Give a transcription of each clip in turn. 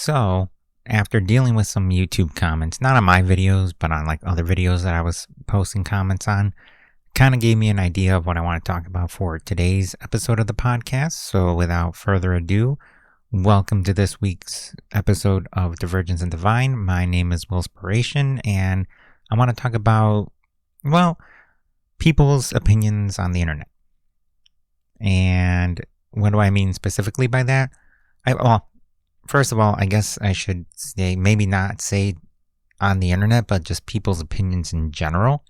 So, after dealing with some YouTube comments, not on my videos, but on like other videos that I was posting comments on, kind of gave me an idea of what I want to talk about for today's episode of the podcast. So, without further ado, welcome to this week's episode of Divergence and Divine. My name is WIllspiration, and I want to talk about, well, people's opinions on the internet. And what do I mean specifically by that? First of all, I guess I should say, maybe not say on the internet, but just people's opinions in general,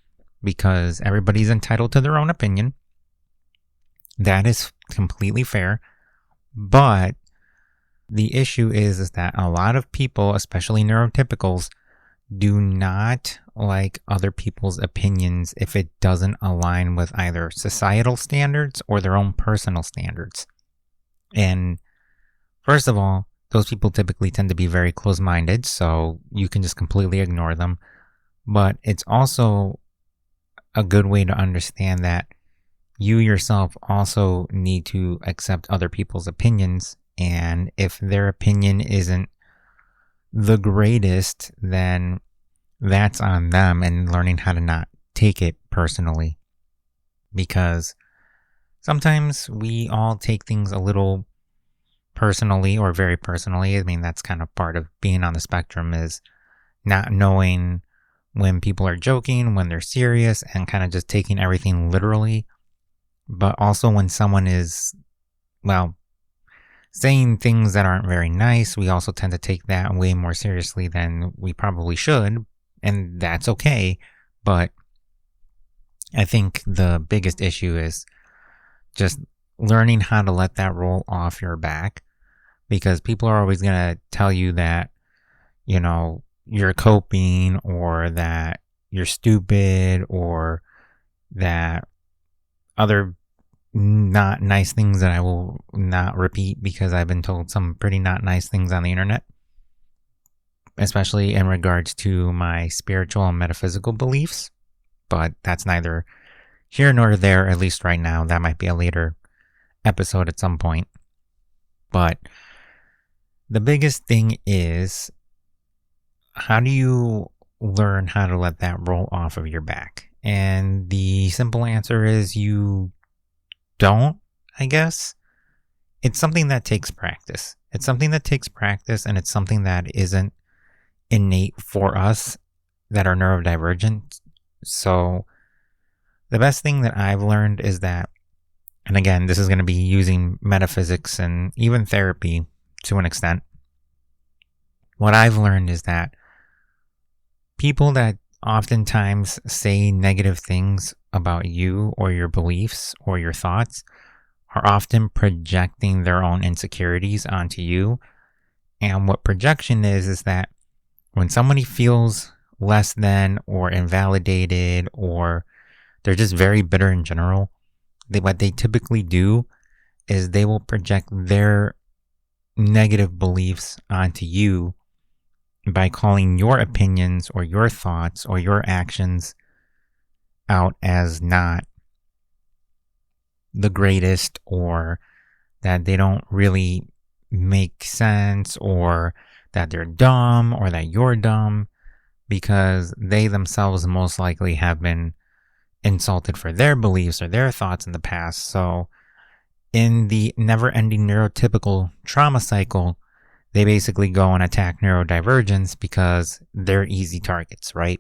because everybody's entitled to their own opinion. That is completely fair. But the issue is that a lot of people, especially neurotypicals, do not like other people's opinions if it doesn't align with either societal standards or their own personal standards. And first of all, those people typically tend to be very close-minded, so you can just completely ignore them. But it's also a good way to understand that you yourself also need to accept other people's opinions. And if their opinion isn't the greatest, then that's on them, and learning how to not take it personally. Because sometimes we all take things a little personally or very personally. I mean, that's kind of part of being on the spectrum, is not knowing when people are joking, when they're serious, and kind of just taking everything literally. But also when someone is, saying things that aren't very nice, we also tend to take that way more seriously than we probably should, and that's okay. But I think the biggest issue is just learning how to let that roll off your back, because people are always going to tell you that, you're coping, or that you're stupid, or that other not nice things that I will not repeat, because I've been told some pretty not nice things on the internet, especially in regards to my spiritual and metaphysical beliefs. But that's neither here nor there, at least right now. That might be a later episode at some point. But the biggest thing is, how do you learn how to let that roll off of your back? And the simple answer is you don't, I guess. It's something that takes practice. And it's something that isn't innate for us that are neurodivergent. So the best thing that I've learned is that, and again, this is going to be using metaphysics and even therapy to an extent. What I've learned is that people that oftentimes say negative things about you or your beliefs or your thoughts are often projecting their own insecurities onto you. And what projection is that when somebody feels less than or invalidated, or they're just very bitter in general, what they typically do is they will project their negative beliefs onto you by calling your opinions or your thoughts or your actions out as not the greatest, or that they don't really make sense, or that they're dumb, or that you're dumb, because they themselves most likely have been insulted for their beliefs or their thoughts in the past. So in the never-ending neurotypical trauma cycle, they basically go and attack neurodivergence because they're easy targets, right?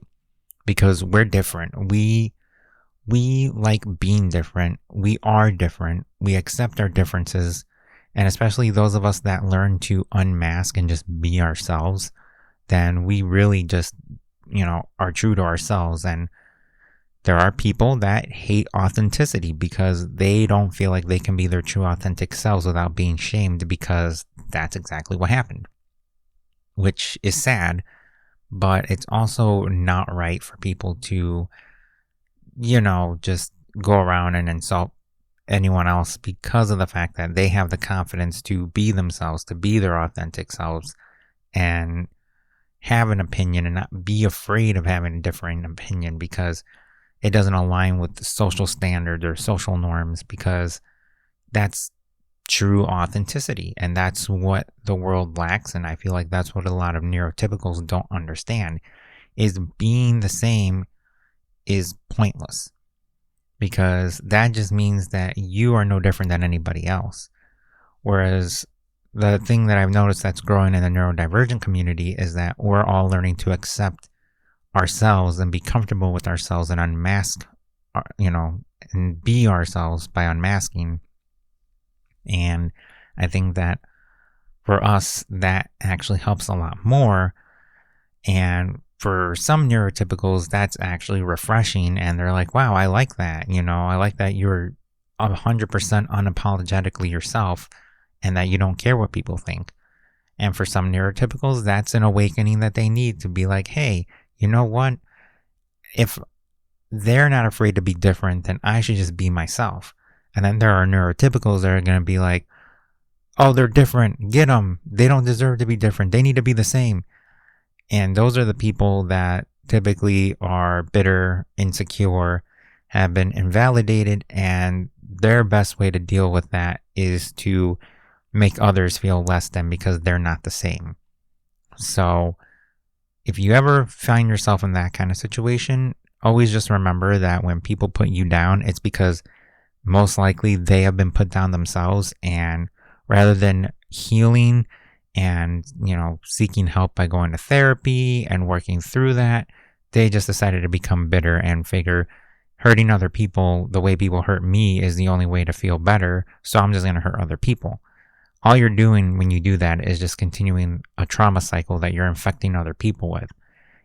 Because we're different. We like being different. We are different. We accept our differences. And especially those of us that learn to unmask and just be ourselves, then we really just, are true to ourselves. And there are people that hate authenticity because they don't feel like they can be their true authentic selves without being shamed, because that's exactly what happened, which is sad. But it's also not right for people to, just go around and insult anyone else because of the fact that they have the confidence to be themselves, to be their authentic selves, and have an opinion and not be afraid of having a differing opinion because it doesn't align with the social standards or social norms, because that's true authenticity. And that's what the world lacks. And I feel like that's what a lot of neurotypicals don't understand, is being the same is pointless, because that just means that you are no different than anybody else. Whereas the thing that I've noticed that's growing in the neurodivergent community is that we're all learning to accept ourselves and be comfortable with ourselves and unmask, and be ourselves by unmasking. And I think that for us, that actually helps a lot more. And for some neurotypicals, that's actually refreshing. And they're like, wow, I like that. I like that you're 100% unapologetically yourself and that you don't care what people think. And for some neurotypicals, that's an awakening that they need to be like, hey, you know what? If they're not afraid to be different, then I should just be myself. And then there are neurotypicals that are going to be like, oh, they're different. Get them. They don't deserve to be different. They need to be the same. And those are the people that typically are bitter, insecure, have been invalidated, and their best way to deal with that is to make others feel less than because they're not the same. So if you ever find yourself in that kind of situation, always just remember that when people put you down, it's because most likely they have been put down themselves, and rather than healing and, seeking help by going to therapy and working through that, they just decided to become bitter and figure hurting other people the way people hurt me is the only way to feel better, so I'm just going to hurt other people. All you're doing when you do that is just continuing a trauma cycle that you're infecting other people with.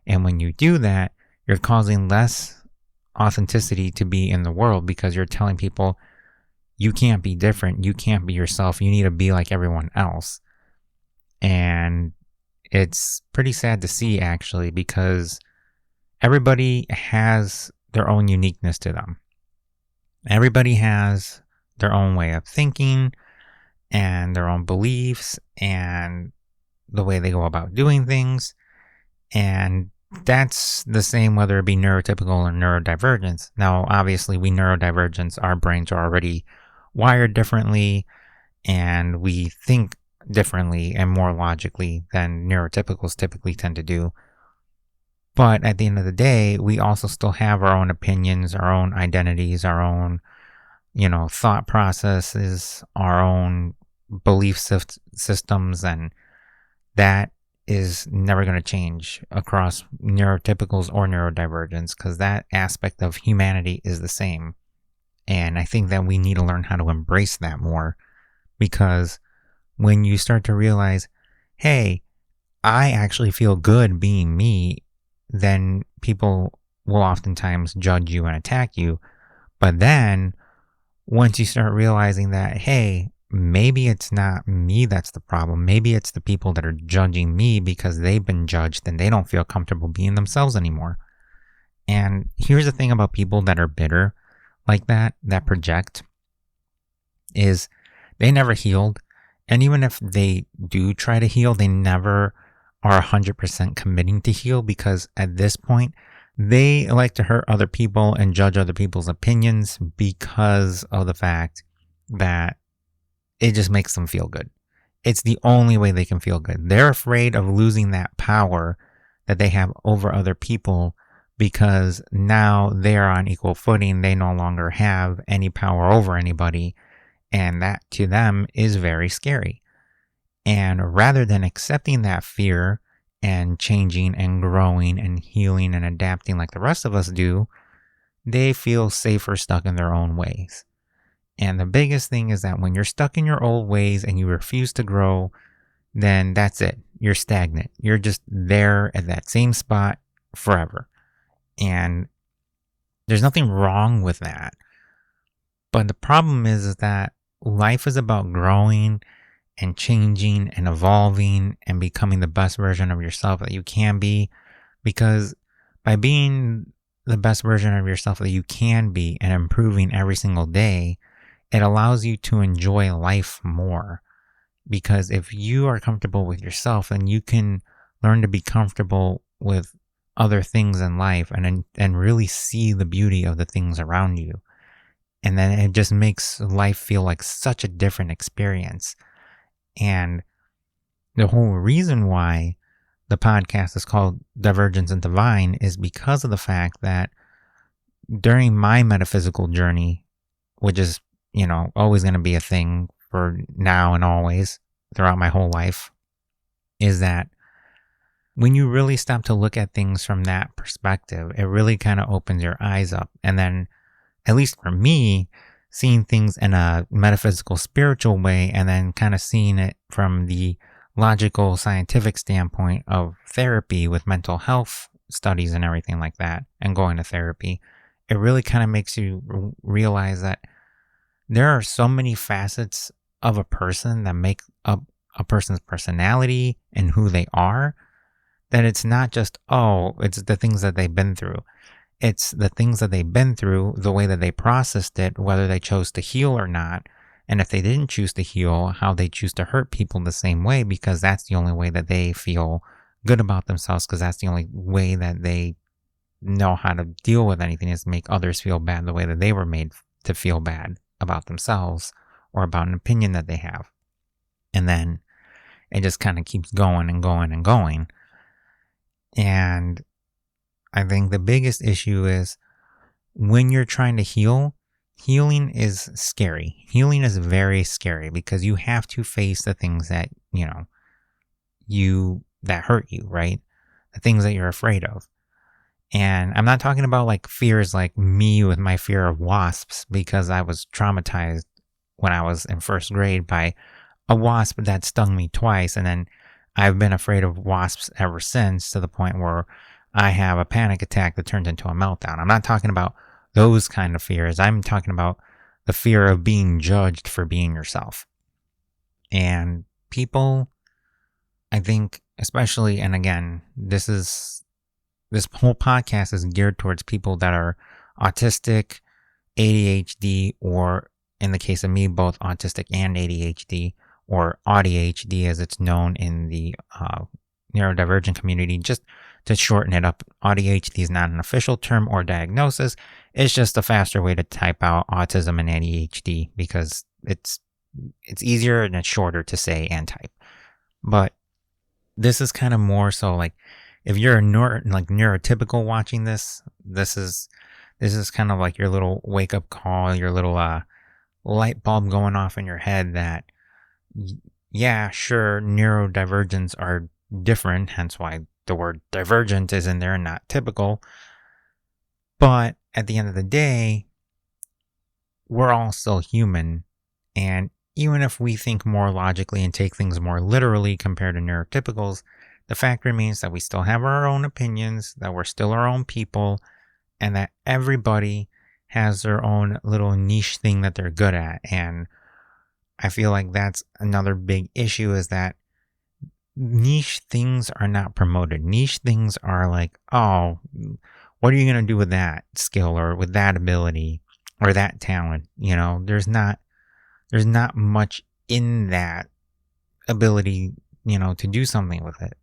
And when you do that, you're causing less authenticity to be in the world, because you're telling people you can't be different, you can't be yourself, you need to be like everyone else. And it's pretty sad to see, actually, because everybody has their own uniqueness to them. Everybody has their own way of thinking and their own beliefs and the way they go about doing things. And that's the same whether it be neurotypical or neurodivergence. Now, obviously, we neurodivergents, our brains are already wired differently, and we think differently and more logically than neurotypicals typically tend to do. But at the end of the day, we also still have our own opinions, our own identities, our own, thought processes, our own belief systems, and that is never going to change across neurotypicals or neurodivergence, because that aspect of humanity is the same. And I think that we need to learn how to embrace that more, because when you start to realize, hey, I actually feel good being me, then people will oftentimes judge you and attack you. But then once you start realizing that, hey, maybe it's not me that's the problem, maybe it's the people that are judging me because they've been judged and they don't feel comfortable being themselves anymore. And here's the thing about people that are bitter like that project, is they never healed. And even if they do try to heal, they never are 100% committing to heal, because at this point, they like to hurt other people and judge other people's opinions because of the fact that it just makes them feel good. It's the only way they can feel good. They're afraid of losing that power that they have over other people, because now they're on equal footing. They no longer have any power over anybody. And that to them is very scary. And rather than accepting that fear and changing and growing and healing and adapting like the rest of us do, they feel safer stuck in their own ways. And the biggest thing is that when you're stuck in your old ways and you refuse to grow, then that's it. You're stagnant. You're just there at that same spot forever. And there's nothing wrong with that. But the problem is that life is about growing and changing and evolving and becoming the best version of yourself that you can be. Because by being the best version of yourself that you can be and improving every single day, it allows you to enjoy life more. Because if you are comfortable with yourself, then you can learn to be comfortable with other things in life and really see the beauty of the things around you. And then it just makes life feel like such a different experience. And the whole reason why the podcast is called Divergence and Divine is because of the fact that during my metaphysical journey, which is, always going to be a thing for now and always throughout my whole life, is that when you really stop to look at things from that perspective, it really kind of opens your eyes up. And then, at least for me, seeing things in a metaphysical, spiritual way, and then kind of seeing it from the logical, scientific standpoint of therapy with mental health studies and everything like that, and going to therapy, it really kind of makes you realize that there are so many facets of a person that make up a person's personality and who they are, that it's not just, it's the things that they've been through. It's the things that they've been through, the way that they processed it, whether they chose to heal or not. And if they didn't choose to heal, how they choose to hurt people the same way, because that's the only way that they feel good about themselves, because that's the only way that they know how to deal with anything, is make others feel bad the way that they were made to feel bad about themselves or about an opinion that they have. And then it just kind of keeps going and going and going. And I think the biggest issue is when you're trying to heal, healing is scary. Healing is very scary because you have to face the things that, that hurt you, right? The things that you're afraid of. And I'm not talking about like fears like me with my fear of wasps, because I was traumatized when I was in first grade by a wasp that stung me twice. And then I've been afraid of wasps ever since, to the point where I have a panic attack that turns into a meltdown. I'm not talking about those kind of fears. I'm talking about the fear of being judged for being yourself. And people, I think, especially, and again, this whole podcast is geared towards people that are autistic, ADHD, or in the case of me, both autistic and ADHD, or ADHD as it's known in the neurodivergent community. Just to shorten it up, ADHD is not an official term or diagnosis. It's just a faster way to type out autism and ADHD, because it's easier and it's shorter to say and type. But this is kind of more so like, if you're a neurotypical watching this is kind of like your little wake up call, your little light bulb going off in your head that, yeah, sure, neurodivergents are different, hence why the word divergent is in there and not typical. But at the end of the day, we're all still human. And even if we think more logically and take things more literally compared to neurotypicals, the fact remains that we still have our own opinions, that we're still our own people, and that everybody has their own little niche thing that they're good at. And I feel like that's another big issue, is that niche things are not promoted. Niche things are like, oh, what are you going to do with that skill or with that ability or that talent? There's not much in that ability, to do something with it.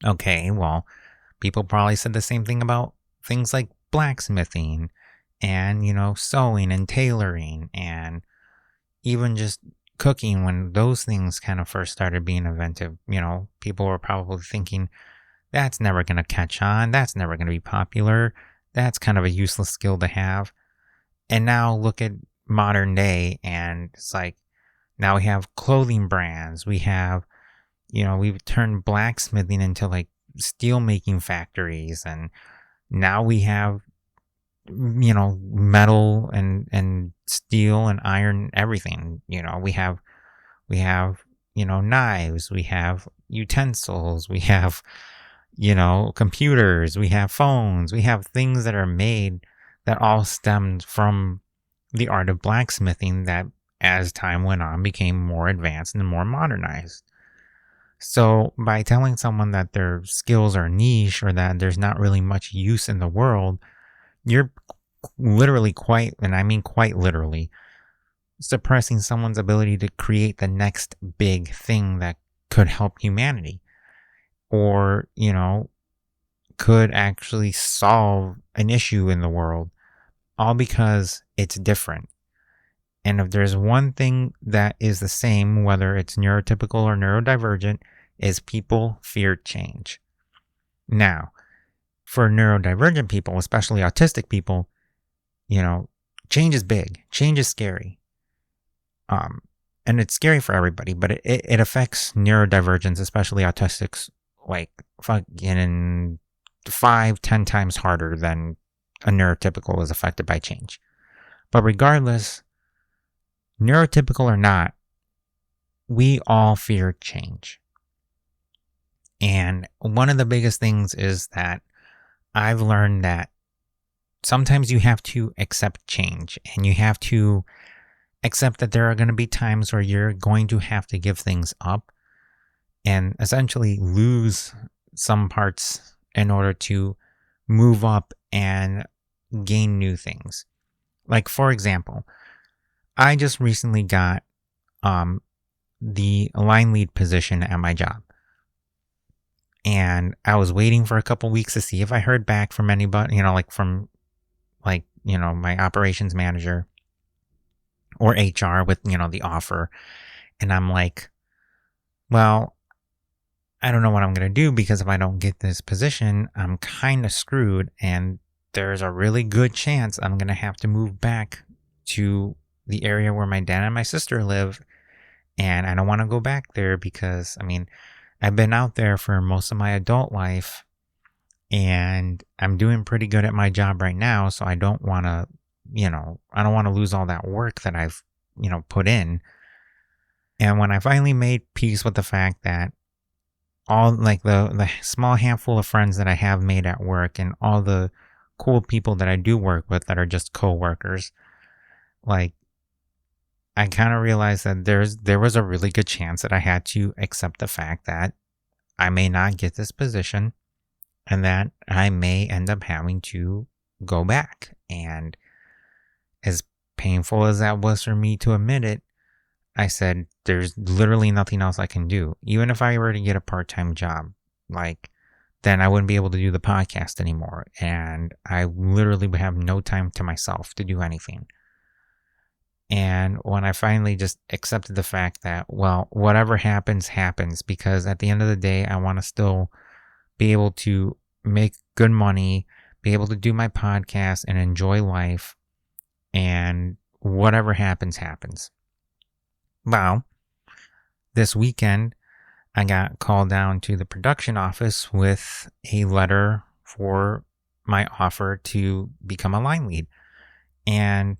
Okay, well, people probably said the same thing about things like blacksmithing and, sewing and tailoring and even just cooking. When those things kind of first started being invented, people were probably thinking, that's never going to catch on. That's never going to be popular. That's kind of a useless skill to have. And now look at modern day, and it's like, now we have clothing brands. We have, we've turned blacksmithing into like steel making factories. And now we have, metal and steel and iron, everything. We have, knives, we have utensils, we have, computers, we have phones, we have things that are made that all stemmed from the art of blacksmithing that, as time went on, became more advanced and more modernized. So by telling someone that their skills are niche or that there's not really much use in the world, you're literally quite literally, suppressing someone's ability to create the next big thing that could help humanity, or, could actually solve an issue in the world. all because it's different. And if there's one thing that is the same, whether it's neurotypical or neurodivergent, is people fear change. Now, for neurodivergent people, especially autistic people, change is big. Change is scary. And it's scary for everybody, but it affects neurodivergence, especially autistics, like fucking 5-10 times harder than a neurotypical is affected by change. But regardless, neurotypical or not, we all fear change. And one of the biggest things is that I've learned that sometimes you have to accept change, and you have to accept that there are going to be times where you're going to have to give things up and essentially lose some parts in order to move up and gain new things. Like, for example, I just recently got the line lead position at my job. And I was waiting for a couple weeks to see if I heard back from anybody, my operations manager or HR with, the offer. And I'm like, well, I don't know what I'm going to do, because if I don't get this position, I'm kind of screwed. And there's a really good chance I'm going to have to move back to the area where my dad and my sister live. And I don't want to go back there because, I've been out there for most of my adult life, and I'm doing pretty good at my job right now. So I don't want to, I don't want to lose all that work that I've, put in. And when I finally made peace with the fact that all the small handful of friends that I have made at work and all the cool people that I do work with that are just co-workers, I kind of realized that there was a really good chance that I had to accept the fact that I may not get this position and that I may end up having to go back. And as painful as that was for me to admit it, I said, there's literally nothing else I can do. Even if I were to get a part-time job, then I wouldn't be able to do the podcast anymore. And I literally would have no time to myself to do anything. And when I finally just accepted the fact that, well, whatever happens, happens, because at the end of the day, I want to still be able to make good money, be able to do my podcast and enjoy life, and whatever happens, happens. Well, this weekend, I got called down to the production office with a letter for my offer to become a line lead. And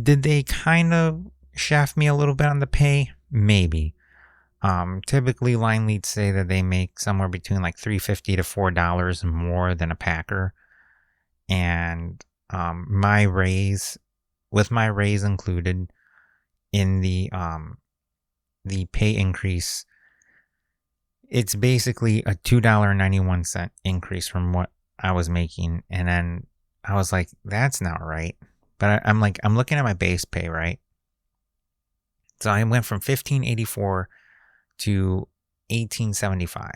did they kind of shaft me a little bit on the pay? Maybe. Typically line leads say that they make somewhere between $3.50 to $4 more than a packer. And my raise included in the pay increase, it's basically a $2.91 increase from what I was making. And then I was like, that's not right. But I'm looking at my base pay, right? So I went from $15.84 to $18.75.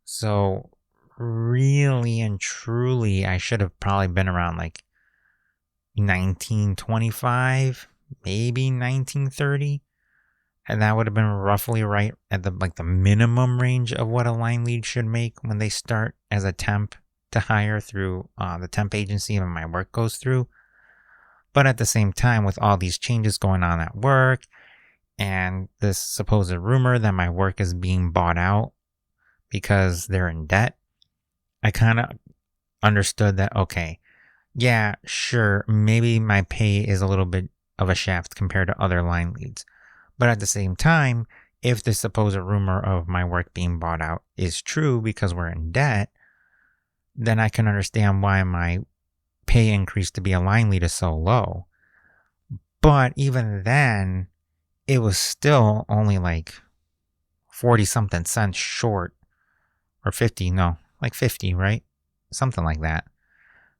So really and truly, I should have probably been around $19.25, maybe $19.30. And that would have been roughly right at the minimum range of what a line lead should make when they start as a temp to hire through the temp agency when my work goes through. But at the same time, with all these changes going on at work and this supposed rumor that my work is being bought out because they're in debt, I kind of understood that, okay, yeah, sure, maybe my pay is a little bit of a shaft compared to other line leads. But at the same time, if the supposed rumor of my work being bought out is true because we're in debt, then I can understand why my pay increase to be a line lead is so low. But even then, it was still only 40 something cents short, or 50, no, 50, right? Something like that.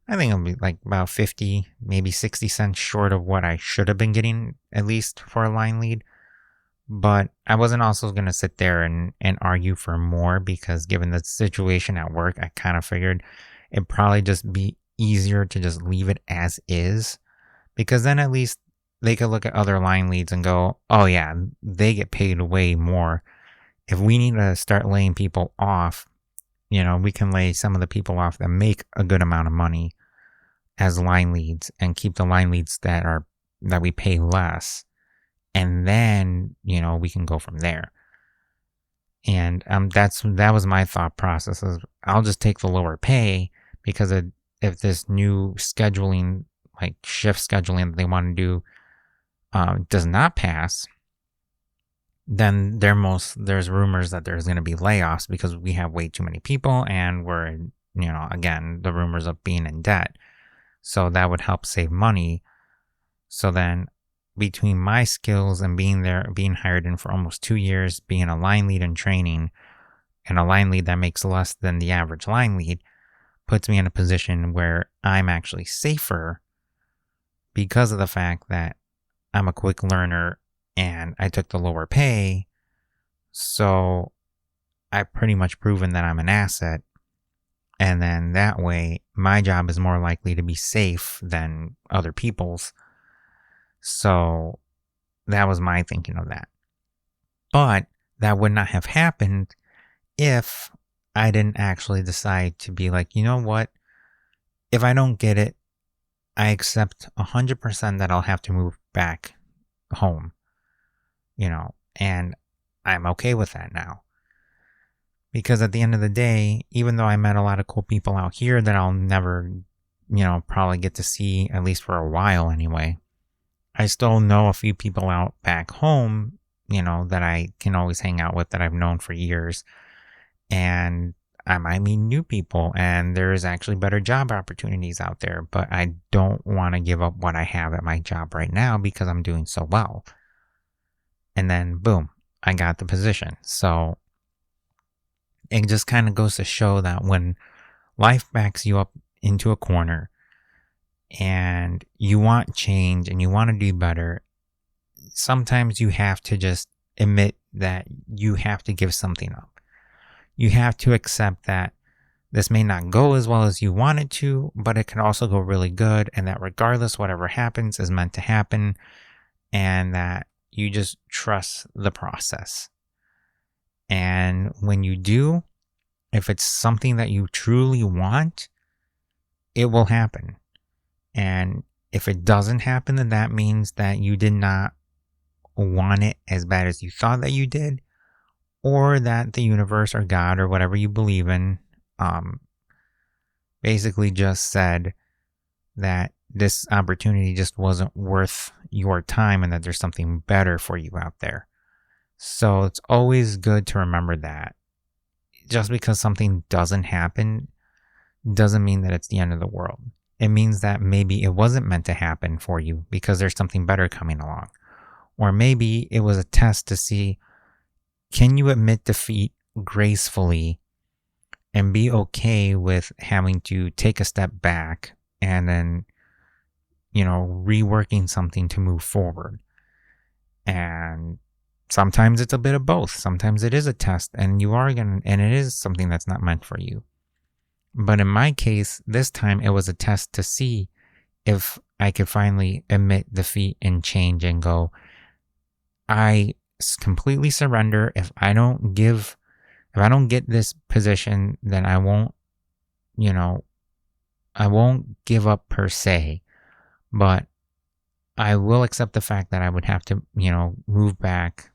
I think it'll be about 50, maybe 60 cents short of what I should have been getting, at least for a line lead. But I wasn't also going to sit there and argue for more, because given the situation at work, I kind of figured it'd probably just be easier to just leave it as is, because then at least they could look at other line leads and go, oh yeah, they get paid way more. If we need to start laying people off, we can lay some of the people off that make a good amount of money as line leads and keep the line leads that we pay less. And then, we can go from there. And that was my thought process. Is I'll just take the lower pay because if this new scheduling, like shift scheduling that they want to do, does not pass, then there's rumors that there's going to be layoffs because we have way too many people and we're, again, the rumors of being in debt. So that would help save money. So then between my skills and being hired in for almost 2 years, being a line lead in training, and a line lead that makes less than the average line lead, puts me in a position where I'm actually safer because of the fact that I'm a quick learner and I took the lower pay. So I've pretty much proven that I'm an asset. And then that way, my job is more likely to be safe than other people's. So that was my thinking of that. But that would not have happened if I didn't actually decide to be like, you know what? If I don't get it, I accept 100% that I'll have to move back home, and I'm okay with that now. Because at the end of the day, even though I met a lot of cool people out here that I'll never, probably get to see, at least for a while anyway, I still know a few people out back home, that I can always hang out with that I've known for years. And I might meet new people and there's actually better job opportunities out there, but I don't want to give up what I have at my job right now because I'm doing so well. And then boom, I got the position. So it just kind of goes to show that when life backs you up into a corner and you want change and you want to do better, sometimes you have to just admit that you have to give something up. You have to accept that this may not go as well as you want it to, but it can also go really good, and that regardless, whatever happens is meant to happen, and that you just trust the process. And when you do, if it's something that you truly want, it will happen. And if it doesn't happen, then that means that you did not want it as bad as you thought that you did, or that the universe or God or whatever you believe in basically just said that this opportunity just wasn't worth your time and that there's something better for you out there. So it's always good to remember that. Just because something doesn't happen doesn't mean that it's the end of the world. It means that maybe it wasn't meant to happen for you because there's something better coming along. Or maybe it was a test to see, can you admit defeat gracefully and be okay with having to take a step back and then, reworking something to move forward? And sometimes it's a bit of both. Sometimes it is a test and and it is something that's not meant for you. But in my case, this time it was a test to see if I could finally admit defeat and change and go, I completely surrender. If I don't get this position, then I won't give up per se, but I will accept the fact that I would have to, move back,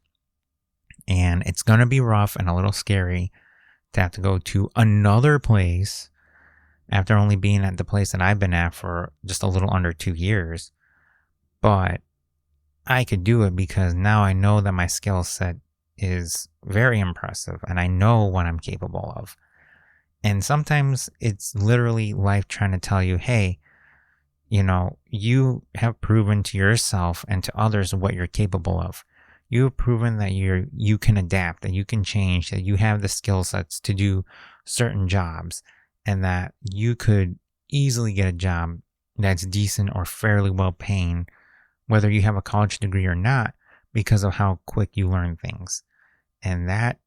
and it's going to be rough and a little scary to have to go to another place after only being at the place that I've been at for just a little under 2 years. But I could do it because now I know that my skill set is very impressive and I know what I'm capable of. And sometimes it's literally life trying to tell you, hey, you have proven to yourself and to others what you're capable of. You have proven that you can adapt, that you can change, that you have the skill sets to do certain jobs, and that you could easily get a job that's decent or fairly well paying, whether you have a college degree or not, because of how quick you learn things. And that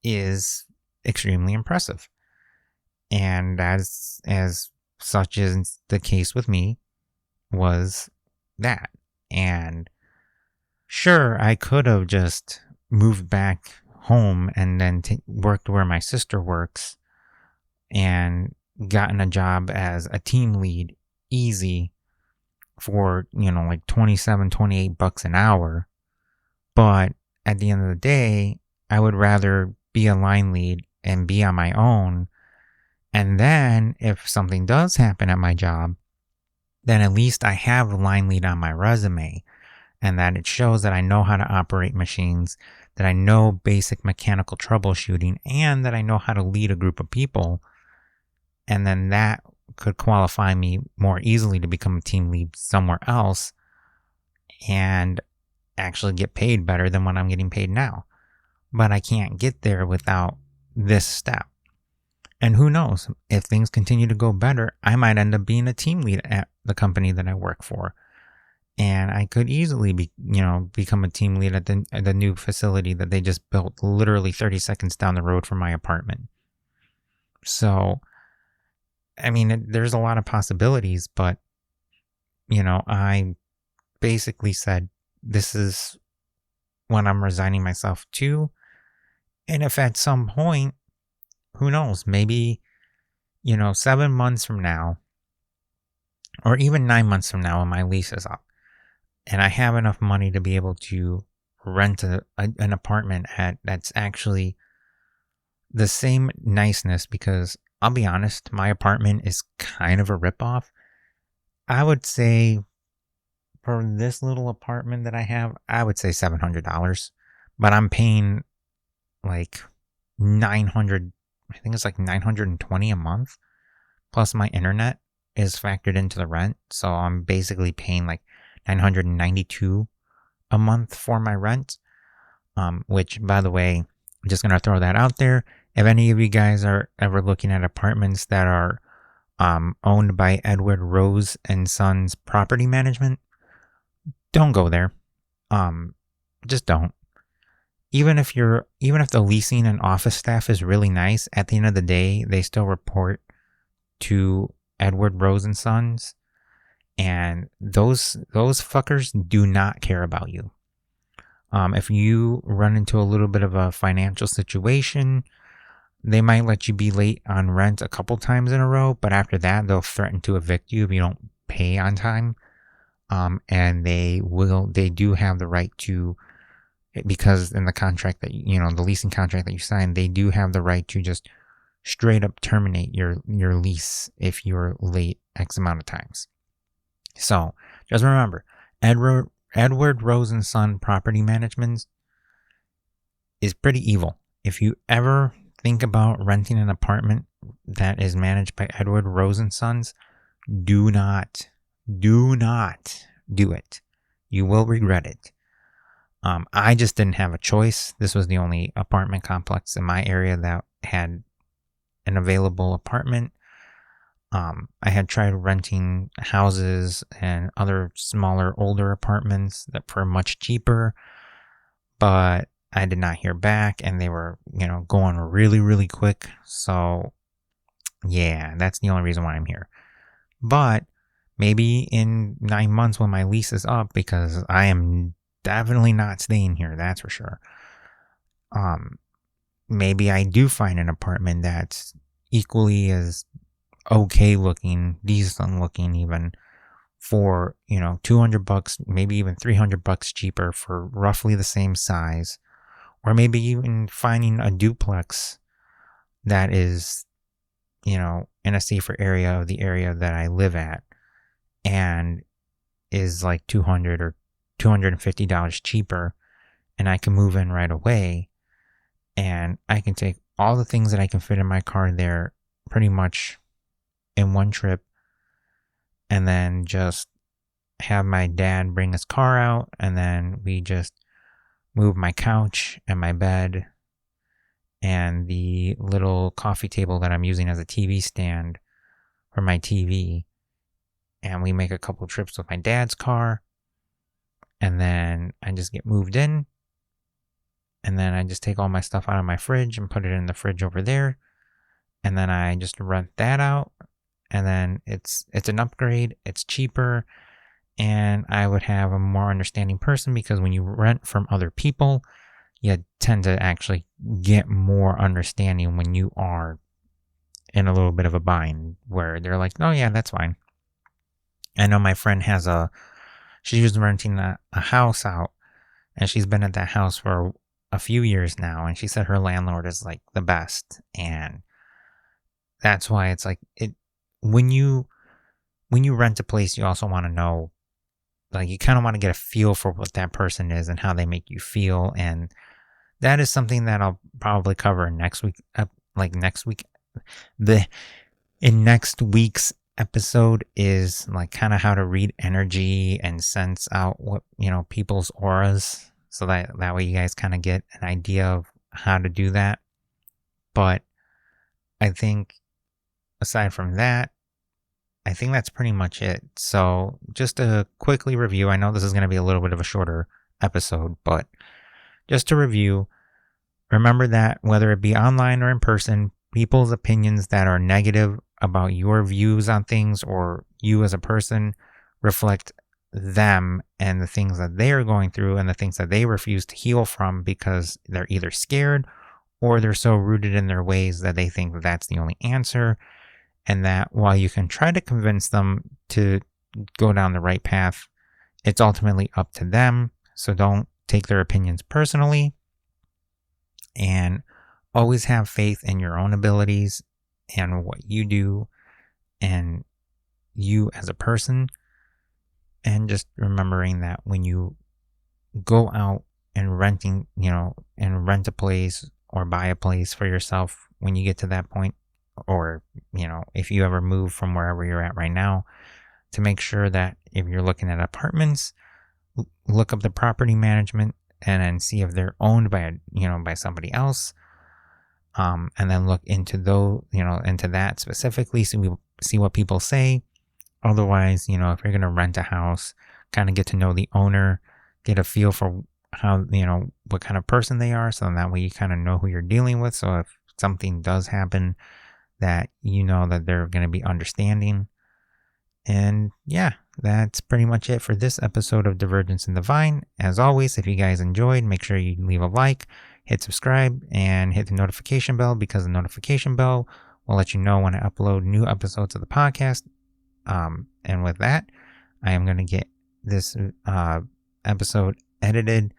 is extremely impressive. And as such is the case with me, was that. And sure, I could have just moved back home and then worked where my sister works and gotten a job as a team lead easy for, like 27, 28 bucks an hour. But at the end of the day, I would rather be a line lead and be on my own. And then if something does happen at my job, then at least I have a line lead on my resume, and that it shows that I know how to operate machines, that I know basic mechanical troubleshooting, and that I know how to lead a group of people. And then that could qualify me more easily to become a team lead somewhere else and actually get paid better than what I'm getting paid now. But I can't get there without this step. And who knows, if things continue to go better, I might end up being a team lead at the company that I work for. And I could easily become a team lead at the new facility that they just built literally 30 seconds down the road from my apartment. So, I mean, there's a lot of possibilities, but, I basically said, this is what I'm resigning myself to. And if at some point, who knows, maybe, 7 months from now, or even 9 months from now when my lease is up, and I have enough money to be able to rent an apartment that's actually the same niceness, because I'll be honest, my apartment is kind of a ripoff. I would say for this little apartment that I have, I would say $700, but I'm paying like 900, I think it's like 920 a month, plus my internet is factored into the rent. So I'm basically paying like 992 a month for my rent, which, by the way, I'm just going to throw that out there. If any of you guys are ever looking at apartments that are owned by Edward Rose and Sons Property Management, don't go there. Just don't. Even if the leasing and office staff is really nice, at the end of the day, they still report to Edward Rose and Sons, and those fuckers do not care about you. If you run into a little bit of a financial situation, they might let you be late on rent a couple times in a row, but after that, they'll threaten to evict you if you don't pay on time. And they do have the right to, because in the contract that, the leasing contract that you signed, they do have the right to just straight up terminate your lease if you're late X amount of times. So just remember, Edward Rose and Son Property Management is pretty evil. If you ever think about renting an apartment that is managed by Edward Rose and Sons, do not do it. You will regret it. I just didn't have a choice. This was the only apartment complex in my area that had an available apartment. I had tried renting houses and other smaller, older apartments that were much cheaper, but I did not hear back, and they were, going really, really quick. So, yeah, that's the only reason why I'm here. But maybe in 9 months when my lease is up, because I am definitely not staying here, that's for sure. Maybe I do find an apartment that's equally as okay looking, decent looking, even for, $200, maybe even $300 cheaper for roughly the same size. Or maybe even finding a duplex that is, in a safer area of the area that I live at, and is like $200 or $250 cheaper, and I can move in right away, and I can take all the things that I can fit in my car there pretty much in one trip, and then just have my dad bring his car out, and then we just move my couch and my bed and the little coffee table that I'm using as a TV stand for my TV, and we make a couple trips with my dad's car, and then I just get moved in, and then I just take all my stuff out of my fridge and put it in the fridge over there, and then I just rent that out, and then it's an upgrade, it's cheaper, and I would have a more understanding person, because when you rent from other people, you tend to actually get more understanding when you are in a little bit of a bind, where they're like, oh yeah, that's fine. I know my friend she was renting a house out, and she's been at that house for a few years now, and she said her landlord is like the best. And that's why it's like, when you rent a place, you also want to know, like, you kind of want to get a feel for what that person is and how they make you feel. And that is something that I'll probably cover next week. In next week's episode is like kind of how to read energy and sense out what, people's auras, so that way you guys kind of get an idea of how to do that. But I think aside from that, I think that's pretty much it. So just to quickly review, I know this is going to be a little bit of a shorter episode, but just to review, remember that whether it be online or in person, people's opinions that are negative about your views on things or you as a person reflect them and the things that they are going through and the things that they refuse to heal from, because they're either scared or they're so rooted in their ways that they think that that's the only answer. And that while you can try to convince them to go down the right path, it's ultimately up to them. So don't take their opinions personally, and always have faith in your own abilities and what you do and you as a person. And just remembering that when you go out and rent a place or buy a place for yourself, when you get to that point, or, if you ever move from wherever you're at right now, to make sure that if you're looking at apartments, look up the property management and then see if they're owned by somebody else. And then look into into that specifically, so we see what people say. Otherwise, if you're going to rent a house, kind of get to know the owner, get a feel for how, what kind of person they are. So that way you kind of know who you're dealing with. So if something does happen, that that they're going to be understanding. And yeah, that's pretty much it for this episode of Divergence and Divine. As always, if you guys enjoyed, make sure you leave a like, hit subscribe, and hit the notification bell, because the notification bell will let you know when I upload new episodes of the podcast. And with that, I am going to get this episode edited.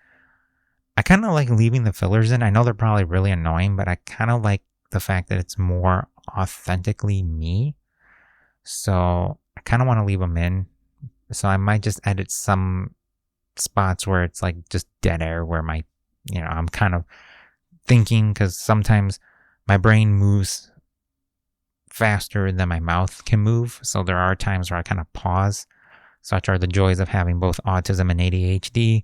I kind of like leaving the fillers in. I know they're probably really annoying, but I kind of like the fact that it's more authentically me. So I kind of want to leave them in. So I might just edit some spots where it's like just dead air, where I'm kind of thinking, because sometimes my brain moves faster than my mouth can move. So there are times where I kind of pause. Such are the joys of having both autism and ADHD,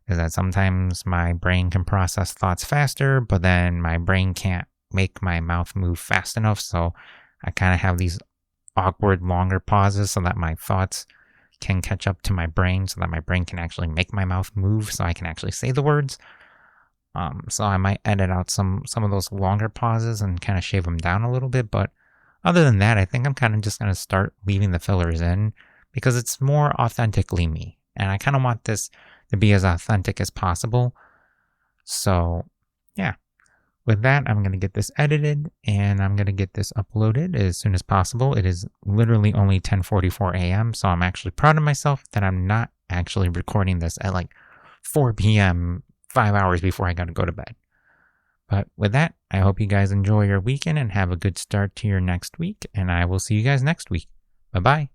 is that sometimes my brain can process thoughts faster, but then my brain can't make my mouth move fast enough. So I kind of have these awkward longer pauses so that my thoughts can catch up to my brain, so that my brain can actually make my mouth move so I can actually say the words. So I might edit out some of those longer pauses and kind of shave them down a little bit. But other than that, I think I'm kind of just going to start leaving the fillers in, because it's more authentically me. And I kind of want this to be as authentic as possible. So yeah, with that, I'm going to get this edited and I'm going to get this uploaded as soon as possible. It is literally only 10:44 a.m. So I'm actually proud of myself that I'm not actually recording this at like 4 p.m., 5 hours before I got to go to bed. But with that, I hope you guys enjoy your weekend and have a good start to your next week. And I will see you guys next week. Bye-bye.